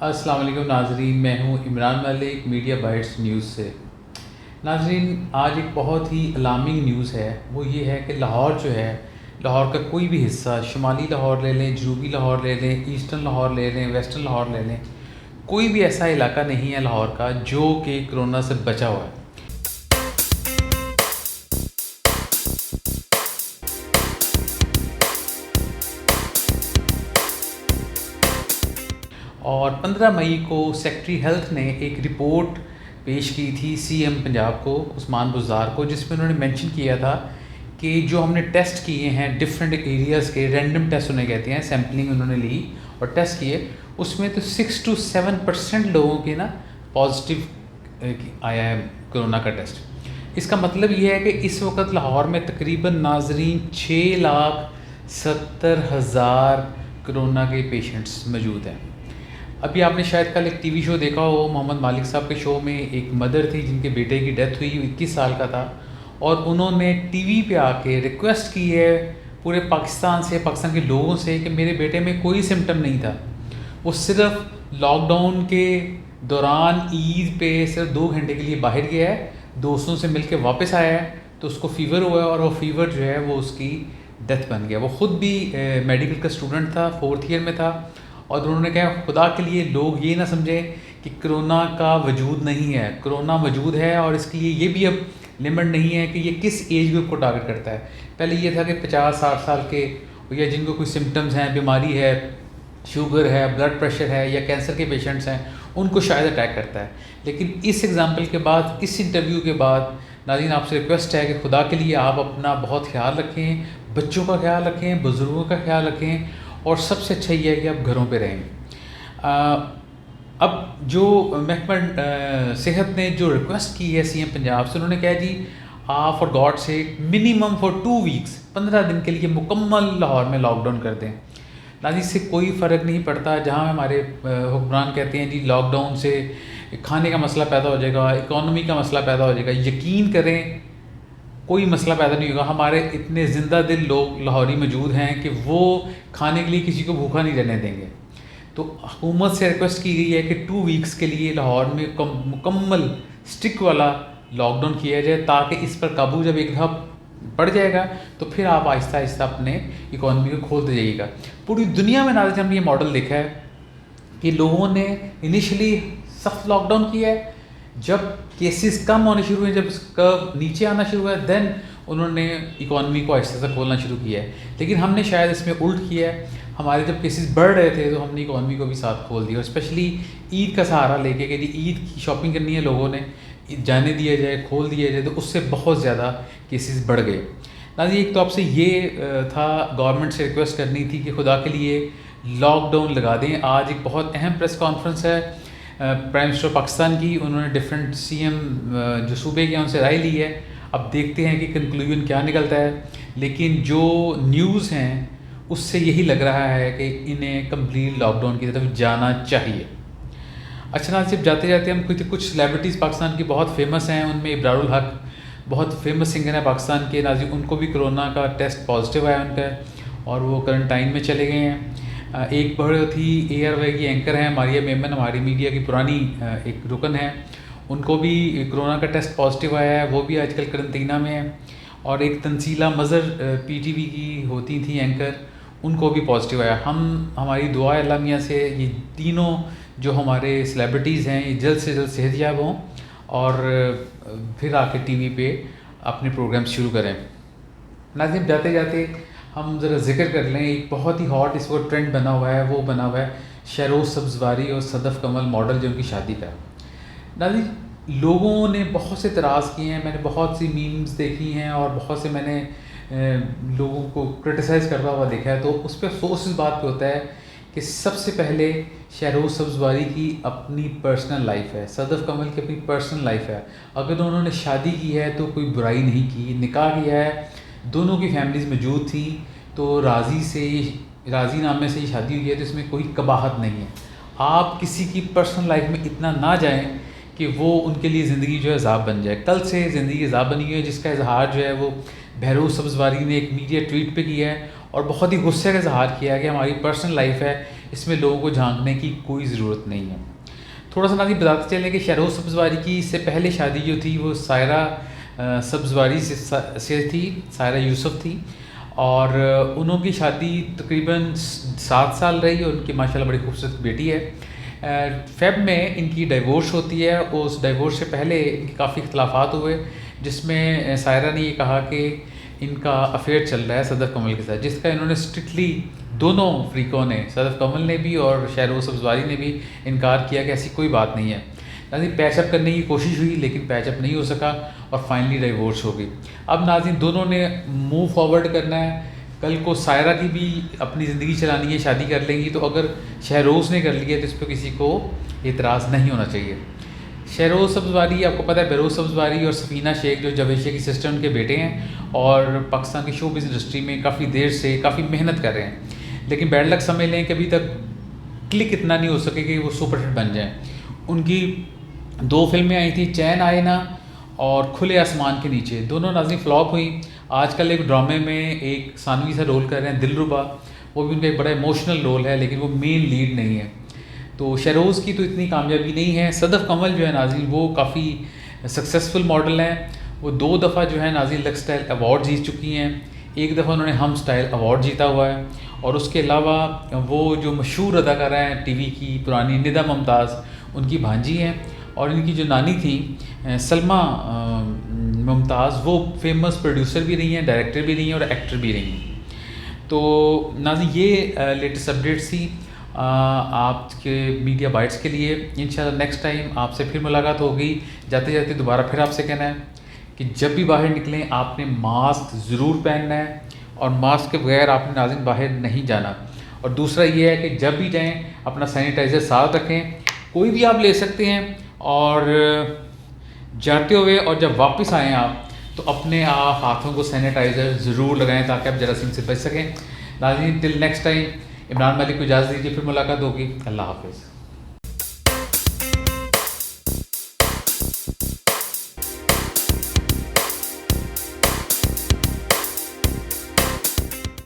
अस्सलाम वालेकुम नाज़रीन, मैं हूँ Imran Malik media bytes news से। नाज़रीन, आज एक बहुत ही अलार्मिंग न्यूज़ है। वो ये है कि लाहौर जो है, लाहौर का कोई भी हिस्सा, शुमाली लाहौर ले लें, जनूबी लाहौर ले लें, ईस्टर्न लाहौर ले लें, वेस्टर्न लाहौर ले लें, कोई भी ऐसा इलाका नहीं है लाहौर का जो कि कोरोना से बचा हुआ है। और 15 मई को सेक्रेटरी हेल्थ ने एक रिपोर्ट पेश की थी सीएम पंजाब को, उस्मान बुज़दार को, जिसमें उन्होंने मेंशन किया था कि जो हमने टेस्ट किए हैं डिफरेंट एरियाज़ के, रैंडम टेस्ट उन्हें कहते हैं, सैम्पलिंग उन्होंने ली और टेस्ट किए, उसमें तो 6 to 7% लोगों के ना पॉजिटिव आया है कोरोना का टेस्ट। इसका मतलब ये है कि इस वक्त लाहौर में तकरीबन नाजरीन 6,70,000 कोरोना के पेशेंट्स मौजूद हैं। अभी आपने शायद कल एक टीवी शो देखा हो, मोहम्मद मालिक साहब के शो में एक मदर थी जिनके बेटे की डेथ हुई, 21 साल का था, और उन्होंने टीवी पे आके रिक्वेस्ट की है पूरे पाकिस्तान से, पाकिस्तान के लोगों से कि मेरे बेटे में कोई सिम्टम नहीं था, वो सिर्फ लॉकडाउन के दौरान ईद पे सिर्फ 2 घंटे के लिए बाहर गया है, दोस्तों से मिल के वापस आया है, तो उसको फ़ीवर हुआ है और वो फ़ीवर जो है वो उसकी डेथ बन गया। वो ख़ुद भी मेडिकल का स्टूडेंट था, 4th ईयर में था, और उन्होंने कहा खुदा के लिए लोग ये ना समझें कि कोरोना का वजूद नहीं है, कोरोना मौजूद है, और इसके लिए ये भी अब लिमिट नहीं है कि ये किस एज ग्रुप को टारगेट करता है। पहले ये था कि 50-60 साल के या जिनको कोई सिम्टम्स हैं, बीमारी है, शुगर है, ब्लड प्रेशर है या कैंसर के पेशेंट्स हैं, उनको शायद अटैक करता है। लेकिन इस एग्ज़ाम्पल के बाद, इस इंटरव्यू के बाद नाज़रीन आपसे रिक्वेस्ट है कि खुदा के लिए आप अपना बहुत ख्याल रखें, बच्चों का ख्याल रखें, बुज़ुर्गों का ख्याल रखें, और सबसे अच्छा ये है कि आप घरों पे रहें। अब जो महकमा सेहत ने जो रिक्वेस्ट की है सीएम पंजाब से, उन्होंने कहा जी आप फॉर गॉड से मिनिमम फॉर 2 वीक्स 15 दिन के लिए मुकम्मल लाहौर में लॉकडाउन कर दें। नाजी इससे कोई फ़र्क नहीं पड़ता, जहाँ हमारे हुक्मरान कहते हैं जी लॉकडाउन से खाने का मसला पैदा हो जाएगा, इकॉनमी का मसला पैदा हो जाएगा, यकीन करें कोई मसला पैदा नहीं होगा। हमारे इतने ज़िंदा दिल लोग लाहौरी मौजूद हैं कि वो खाने के लिए किसी को भूखा नहीं रहने देंगे। तो हुकूमत से रिक्वेस्ट की गई है कि 2 वीक्स के लिए लाहौर में मुकम्मल स्टिक वाला लॉकडाउन किया जाए, ताकि इस पर काबू जब एक दफ़ा बढ़ जाएगा तो फिर आप आहिस्ता आहिस्ता अपने इकॉनमी को खोलते जाइएगा। पूरी दुनिया में नाज़रीन हमने ये मॉडल देखा है कि लोगों ने इनिशियली सख्त लॉकडाउन किया है, जब केसेस कम होने शुरू हुए, जब कर्व नीचे आना शुरू हुआ, देन उन्होंने इकॉनमी को आहिस्ता से खोलना शुरू किया है। लेकिन हमने शायद इसमें उल्ट किया है, हमारे जब केसेस बढ़ रहे थे तो हमने इकॉनमी को भी साथ खोल दिया, और स्पेशली ईद का सहारा लेके कि ईद की शॉपिंग करनी है लोगों ने, जाने दिया जाए, खोल दिया जाए, तो उससे बहुत ज़्यादा केसेस बढ़ गए। नाज़रीन एक तो आपसे ये था, गवर्नमेंट से रिक्वेस्ट करनी थी कि खुदा के लिए लॉकडाउन लगा दें। आज एक बहुत अहम प्रेस कॉन्फ्रेंस है प्राइम मिनिस्टर पाकिस्तान की, उन्होंने डिफरेंट सीएम जो सूबे के उनसे राय ली है। अब देखते हैं कि कंक्लूजन क्या निकलता है, लेकिन जो न्यूज़ हैं उससे यही लग रहा है कि इन्हें कंप्लीट लॉकडाउन की तरफ जाना चाहिए। अच्छा ना, सिर्फ जाते जाते हम कुछ सेलिब्रिटीज़ पाकिस्तान की बहुत फेमस हैं, उनमें इब्रारुल हक बहुत फेमस सिंगर हैं पाकिस्तान के नाज़रीन, उनको भी कोरोना का टेस्ट पॉजिटिव आया उनका, और वो क्वारंटाइन में चले गए हैं। एक बहुत ही ARY की एंकर हैं मारिया मेमन, हमारी मीडिया की पुरानी एक रुकन है, उनको भी कोरोना का टेस्ट पॉजिटिव आया है, वो भी आजकल क्वारंटीना में है। और एक तंसीला मज़र PTV की होती थी एंकर, उनको भी पॉजिटिव आया। हमारी दुआ है अल्लाह मियां से ये तीनों जो हमारे सेलिब्रिटीज़ हैं ये जल्द से जल्द सेहतयाब हों और फिर आके TV पे अपने प्रोग्राम शुरू करें। नाज़रीन जाते जाते हम ज़रा जिक्र कर लें, एक बहुत ही हॉट इस वक्त ट्रेंड बना हुआ है, वो बना हुआ है शहरोज़ सब्ज़वारी और सदफ़ कमल मॉडल जो उनकी शादी का। नाज़रीन लोगों ने बहुत से एतराज़ किए हैं, मैंने बहुत सी मीम्स देखी हैं और बहुत से मैंने लोगों को क्रिटिसाइज़ करता हुआ देखा है। तो उस पर अफसोस इस बात पे होता है कि सबसे पहले शहरोज़ सब्ज़वारी की अपनी पर्सनल लाइफ है, सदफ़ कमल की अपनी पर्सनल लाइफ है। अगर उन्होंने शादी की है तो कोई बुराई नहीं की, निकाह किया है, दोनों की फैमिलीज़ मौजूद थी, तो राज़ी नामे से ही शादी हुई है, तो इसमें कोई कबाहत नहीं है। आप किसी की पर्सनल लाइफ में इतना ना जाएं कि वो उनके लिए ज़िंदगी जो है अज़ाब बन जाए। कल से ज़िंदगी अज़ाब बनी हुई है, जिसका इजहार जो है वो बहरोज़ सब्ज़वारी ने एक मीडिया ट्वीट पे किया है और बहुत ही गुस्से का इजहार किया है कि हमारी पर्सनल लाइफ है, इसमें लोगों को झांकने की कोई ज़रूरत नहीं है। थोड़ा सा नाज़रीन बताते चलें कि शहरोज़ सब्ज़वारी की इससे पहले शादी जो थी वो सायरा सब्ज़वारी से थी, सायरा यूसुफ थी। और उनकी शादी तकरीबन 7 साल रही और उनकी माशाल्लाह बड़ी खूबसूरत बेटी है। फ़ेब में इनकी डाइवोर्स होती है। उस डाइवोर्स से पहले इनके काफ़ी इख्तलाफात हुए, जिसमें सायरा ने ये कहा कि इनका अफेयर चल रहा है सदफ़ कमल के साथ, जिसका इन्होंने स्ट्रिक्टली दोनों फ्रीकों ने, सदफ़ कमल ने भी और शहरोज़ सब्ज़वारी ने भी इनकार किया कि ऐसी कोई बात नहीं है। नाज़रीन पैचअप करने की कोशिश हुई लेकिन पैचअप नहीं हो सका और फाइनली डाइवोर्स हो गई। अब नाज़रीन दोनों ने मूव फॉरवर्ड करना है। कल को सायरा की भी अपनी ज़िंदगी चलानी है, शादी कर लेंगी, तो अगर शहरोज़ ने कर लिया तो इस पर किसी को एतराज़ नहीं होना चाहिए। शहरोज़ सब्ज़वारी आपको पता है, बेरोज़ सब्ज़वारी और सफ़ीना शेख जो जावेद शेख की सिस्टर उनके बेटे हैं और पाकिस्तान की शोबिज़ इंडस्ट्री में काफ़ी देर से काफ़ी मेहनत कर रहे हैं, लेकिन बैड लक समझ लें कि अभी तक क्लिक इतना नहीं हो सके कि वो सुपरहिट बन जाएँ। उनकी 2 फिल्में आई थी, चैन आए ना और खुले आसमान के नीचे, दोनों नाज़रीन फ्लॉप हुई। आजकल एक ड्रामे में एक सानवी सा रोल कर रहे हैं, दिलरुबा, वो भी उनका एक बड़ा इमोशनल रोल है लेकिन वो मेन लीड नहीं है। तो शहरोज़ की तो इतनी कामयाबी नहीं है। सदफ़ कमल जो है नाज़रीन वो काफ़ी सक्सेसफुल मॉडल हैं। वो 2 दफ़ा जो है नाज़रीन लक्स स्टाइल अवार्ड जीत चुकी हैं। एक दफ़ा उन्होंने हम स्टाइल अवार्ड जीता हुआ है और उसके अलावा वो जो मशहूर अदाकारा हैं टीवी की पुरानी, निदा मुमताज़, उनकी भांजी हैं। और इनकी जो नानी थी सलमा मुमताज़, वो फेमस प्रोड्यूसर भी रही हैं, डायरेक्टर भी रही हैं और एक्टर भी रही हैं। तो नाज़रीन ये लेटेस्ट अपडेट्स थी आपके मीडिया बाइट्स के लिए। इंशाल्लाह नेक्स्ट टाइम आपसे फिर मुलाकात होगी। जाते जाते दोबारा फिर आपसे कहना है कि जब भी बाहर निकलें आपने मास्क ज़रूर पहनना है और मास्क के बगैर आपने नाज़रीन बाहर नहीं जाना। और दूसरा ये है कि जब भी जाएं अपना सैनिटाइज़र साथ रखें, कोई भी आप ले सकते हैं। और जाते हुए और जब वापस आएँ आप तो अपने आप हाथों को सैनिटाइज़र ज़रूर लगाएं ताकि आप जरासीम से बच सकें। नाज़रीन till next time Imran Malik को इजाज़त दीजिए, फिर मुलाकात होगी। अल्लाह हाफ़िज़।